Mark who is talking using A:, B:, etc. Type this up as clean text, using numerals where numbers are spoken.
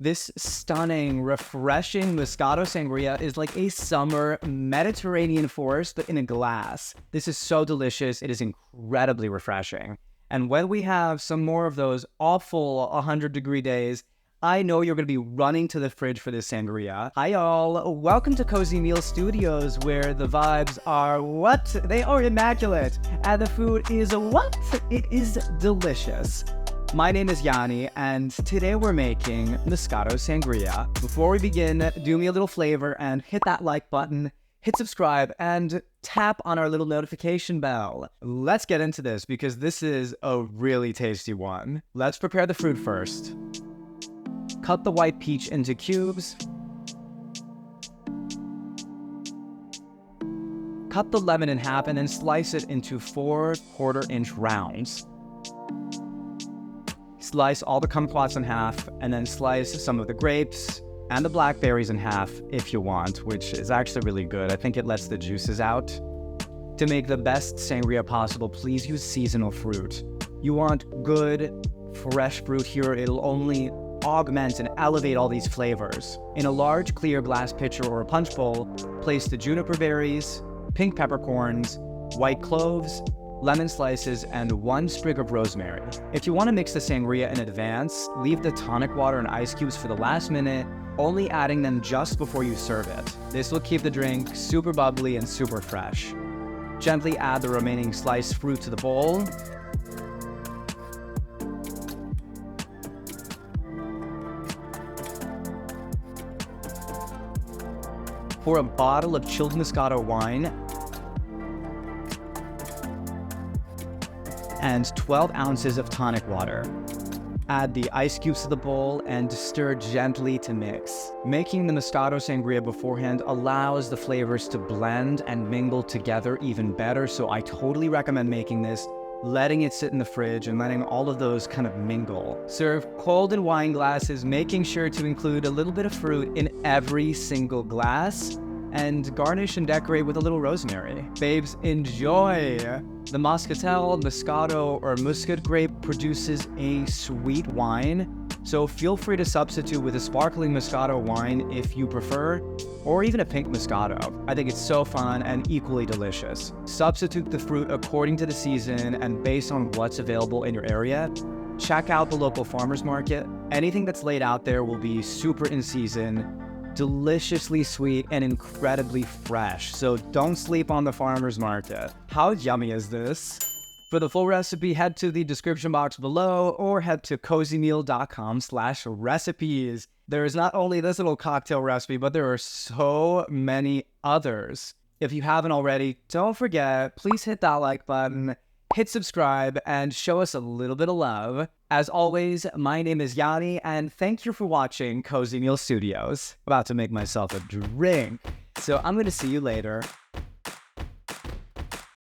A: This stunning, refreshing Moscato Sangria is like a summer Mediterranean forest, but in a glass. This is so delicious. It is incredibly refreshing. And when we have some more of those awful 100-degree days, I know you're going to be running to the fridge for this sangria. Hi, y'all. Welcome to Cozymeal Studios, where the vibes are what? They are immaculate. And the food is what? It is delicious. My name is Yanni, and today we're making Moscato Sangria. Before we begin, do me a little favor and hit that like button, hit subscribe, and tap on our little notification bell. Let's get into this because this is a really tasty one. Let's prepare the fruit first. Cut the white peach into cubes. Cut the lemon in half and then slice it into 4 1/4-inch rounds. Slice all the kumquats in half, and then slice some of the grapes and the blackberries in half if you want, which is actually really good. I think it lets the juices out. To make the best sangria possible, please use seasonal fruit. You want good, fresh fruit here. It'll only augment and elevate all these flavors. In a large clear glass pitcher or a punch bowl, place the juniper berries, pink peppercorns, white cloves, lemon slices, and 1 sprig of rosemary. If you want to mix the sangria in advance, leave the tonic water and ice cubes for the last minute, only adding them just before you serve it. This will keep the drink super bubbly and super fresh. Gently add the remaining sliced fruit to the bowl. Pour a bottle of chilled Moscato wine and 12 ounces of tonic water. Add the ice cubes to the bowl and stir gently to mix. Making the Moscato Sangria beforehand allows the flavors to blend and mingle together even better, so I totally recommend making this, letting it sit in the fridge and letting all of those kind of mingle. Serve cold in wine glasses, making sure to include a little bit of fruit in every single glass, and garnish and decorate with a little rosemary. Babes, enjoy! The Moscatel, Moscato, or Muscat grape produces a sweet wine, so feel free to substitute with a sparkling Moscato wine if you prefer, or even a pink Moscato. I think it's so fun and equally delicious. Substitute the fruit according to the season and based on what's available in your area. Check out the local farmer's market. Anything that's laid out there will be super in season, deliciously sweet, and incredibly fresh. So don't sleep on the farmer's market. How yummy is this? For the full recipe, head to the description box below or head to cozymeal.com/recipes. There is not only this little cocktail recipe, but there are so many others. If you haven't already, don't forget, please hit that like button, hit subscribe, and show us a little bit of love. As always, my name is Yanni, and thank you for watching Cozymeal Studios. About to make myself a drink, so I'm going to see you later.